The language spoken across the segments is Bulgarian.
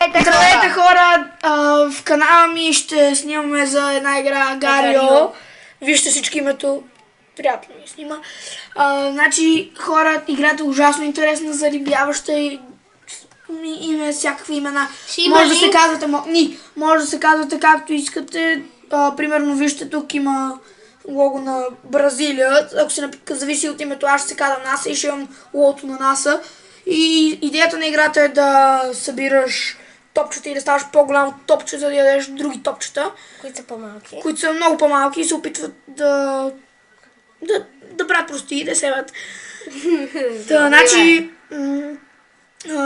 Здравейте хора! В канала ми ще снимаме за една игра Гарио. Вижте всички името. Приятно ми снима. Значи хора, играта е ужасно интересна, зарибяваща и има всякакви имена. Може да се казвате, може да се казвате както искате. Примерно вижте, тук има лого на Бразилия. Ако се зависи от името, аз ще се казвам НАСА и ще имам логото на НАСА. И идеята на играта е да събираш топчета и да ставаш по-голям от топчета, да ядеш други топчета. Които са по-малки. Които са много по-малки и се опитват да правят прости и да севат. Значи,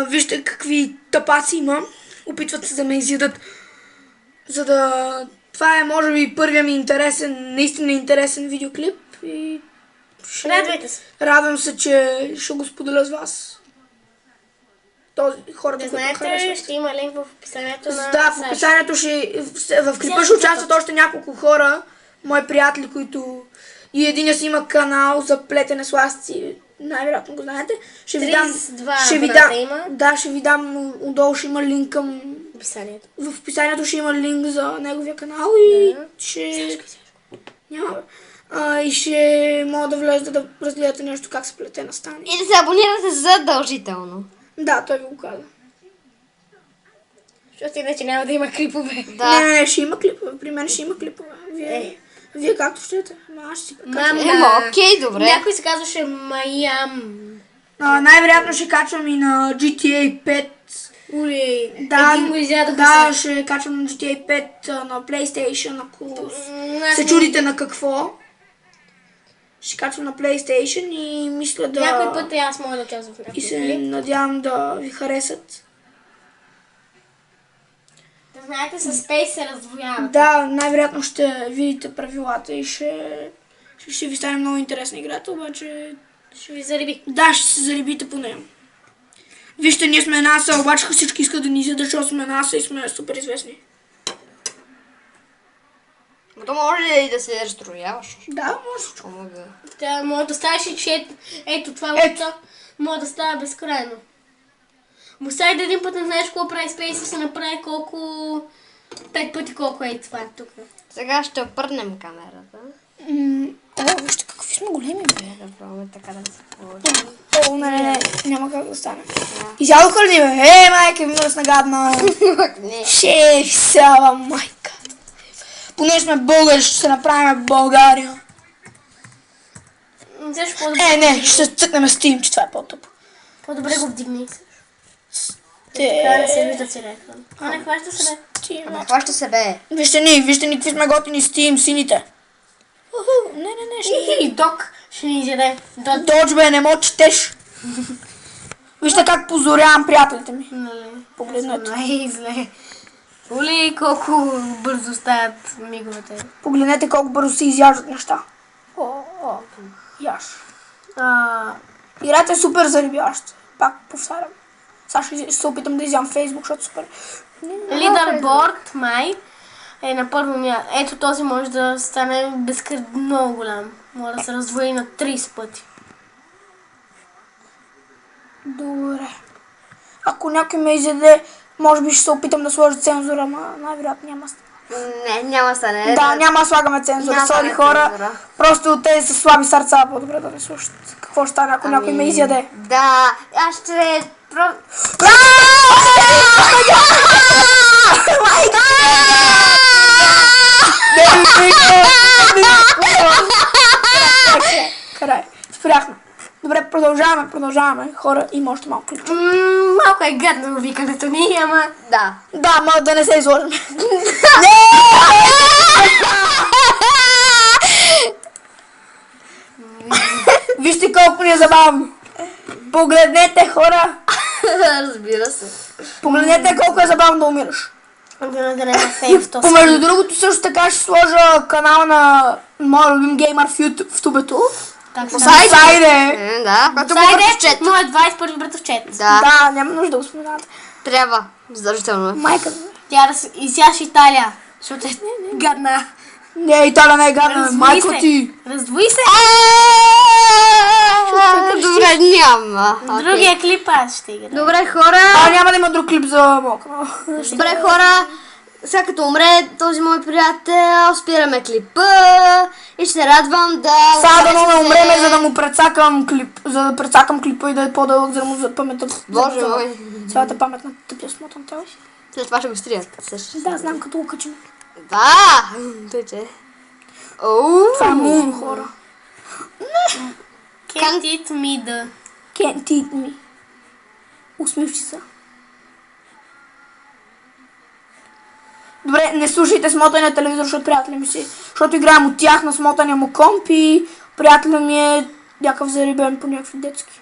вижте какви тапаци има. Опитват се да ме изядат. Това е, може би, първия ми интересен, наистина интересен видеоклип. И Радвайте се. Радвам се, че ще го споделя с вас. Хората, да знаете, ще има линк в описанието на... Да, в описанието в клипа ще участват още няколко хора, мои приятели, които... И единия си има канал за плетене сластици, най-вероятно го знаете. Ще ви дам, отдолу ще има линк към... описанието. В описанието ще има линк за неговия канал и ще... Няма. И ще мога да влезете да разгледате нещо как се плете на стане. И да се абонирате задължително. Да, той ви го каза. Защото иначе няма да има клипове. Да. Не, ще има клипове. При мен ще има клипове. Вие както щете. Аз ще си качвам. Окей, добре. Някой се казваше Майам. Най-вероятно ще качвам и на GTA 5. Ули, Да, го изядоха да, ще качвам на GTA 5 на PlayStation, ако се чудите на какво. Ще качвам на PlayStation и мисля да... Някой път и аз мога да участвам в някой. И се надявам да ви харесат. Да знаете, с Space се раздвояват. Да, най-вероятно ще видите правилата и ще ви стане много интересна играта, обаче... Ще ви зариби. Да, ще се зарибите по нея. Вижте, ние сме НАСА, обаче всички искат да ни изядат, защото сме НАСА и сме супер известни. Но то може ли да се разстрояваш? Да, може. Да, може да ставаш и че ето това лото може да става безкрайно. Мусай да един път не знаеш какво прави Space, се направи колко... 5 пъти колко е това тук. Сега ще обърнем камерата. Вижте какви сме големи, бе. Да пробваме така да се получи. Не, няма как да стане. Изядоха ли, бе? Майка ми мръсна гадна. Ще сява, майка. Понеже сме българи, ще се направим в България. Не, ще цъкнем Steam, че това е по-тъпо. По-добре го вдигни. Така не се вижда целия екран. Не хваща се, бе. Хваща се, бе. Вижте ни какви сме готини Steam, сините. Не, ще... И Док ще ни изяде. Додж, бе, не мога четеш. Вижте как позорявам приятелите ми. Погледнете. Най-зле. Оли, колко бързо стават миговете. Погледнете колко бързо се изяждат неща. Яш. Играта е супер зарибяваща. Пак повтарям. Сега ще се опитам да изям Фейсбук, защото супер. Лидерборд май е на първо място. Ето този може да стане много голям. Може да се раздвои на 30 пъти. Добре. Ако някой ме изяде, може би ще се опитам да сложа цензура, ама най-вероятно няма. Не, няма стане. Да, няма да слагаме цензура. Сори хора. Просто те са слаби сърца, по-добре да не слушат. Какво ще стане, ако някой ме изяде? Да, аз ще... Край. Спряхме. Добре, продължаваме. Хора, има още малко клипче. Малко е гадно викането ни, ама... Да. Да, ама да не се изложим. Вижте колко ни е забавно. Погледнете, хора. Разбира се. Погледнете колко е забавно да умираш. Помежду другото също така ще сложа канала на моя любим геймър в тубето. Сайде! Да, който го върху чет. Моят 21 братов чет. Да, няма нужда да го споменавате. Трябва, задължително. Майка. Тя да изяш Италия, защото е гадна. Не, Италия не е гадна, Раздвои майко се. ти. Раздвои се. Добре, няма. Окей. Другия клип аз ще играя. Добре, хора. Няма да има друг клип за мокро. Добре, хора. Сега като умре този мой приятел, спираме клипа и ще се радвам да... Сега да не умреме, за да му прецакам клип, за да прецакам клипа и да е по-дълъг, за да му запаметам. Боже мой. Цялата памет на тъпия смотан тел. След това ще го стрият. Също. Да, знам като го качим. Да! Тъче. Оу! Това е мун, хора. Can't eat me the... Can't eat me. Усмивчи се. Добре, не слушайте смотания телевизор, защото приятели ми си. Защото играем от тях на смотания му комп и приятеля ми е някакъв зарибен по някакви детски.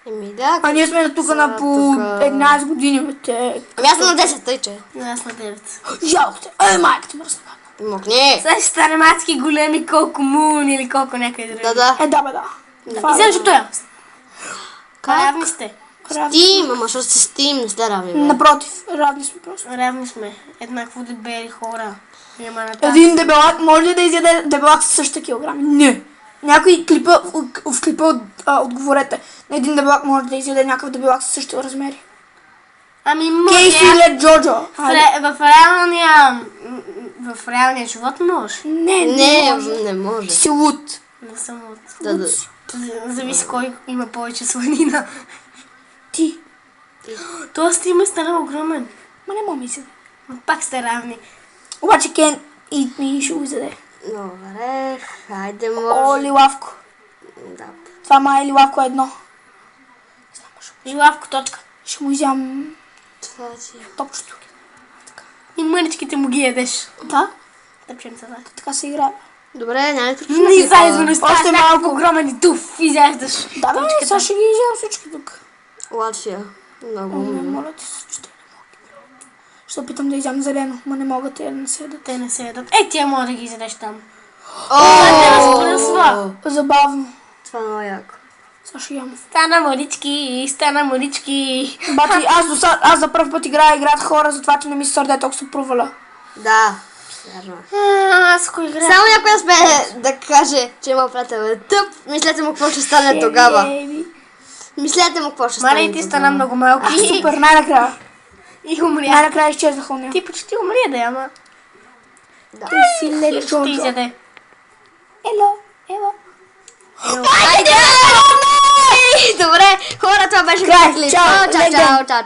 Еми да. А ние сме тук на по 11 години, бе те. Ами аз съм на 10, тъйче. Аз на 9. Жалко те. Ай, майка ти мръсна. Мокни. Сега ще стане мацки големи колко мун или колко някъде други. Да. Да, бе, да. И сега ще той. Равни сте. Стим, ама що сте стим, не сте равни, бе. Напротив, равни сме просто. Равни сме. Еднакво дебели хора. Няма на тази. Един дебелак може ли да изяде дебелак с същите килограми? Не. Някой клипа, в клипа отговорете. На един дебелак може да изяде някакъв дебелак с същите размери. Ами Кейси може. или Джоджо. В реалния живот може. Не може. Не може. Си луд. Не съм от... Да. Зависи кой има повече сланина. Ти. Тоест има стана огромен. Ма не мога ми изяде. Но пак сте равни. Обаче Кен и ми ще го изяде. Добре, хайде О, може. Лилавко. Да. Това май Лилавко е едно. Жилавко точка. Ще му изям Това си. топчето. И мъничките му ги ядеш. Да, Тъпченцата. така се играе. Добре, няма ли Не приключим? излиза, Още още малко. малко огромен и туф, изяждаш. Да, бе, сега ще ги изям всички тук. Латвия. Много Не, умно. моля ти се, че те не мога. Ще опитам да изям зелено, ма не мога те да не се ядат. Те не се ядат. Тия мога да ги изядеш там. О! разпръсва. Забавно. Това е много яко. Сега ще ям. Стана морички. Бати, аз за първ път играят хора, затова че не ми се сърде толкова се проваля. Да. Вярно. Аз кой играя? Само някой успее да каже, че има приятел е тъп. Мислете му какво ще стане тогава. Мислете му какво ще стане. Маля и ти стана много малки. Супер, най-накрая. И умря. Най-накрая изчезнаха у нея. Ти почти умря да яма. Ти си леди Ще Джоджо. изяде. Ело. Айде! Добре, хора, това беше Край, клип. чао, Чао, чао, легенда. чао.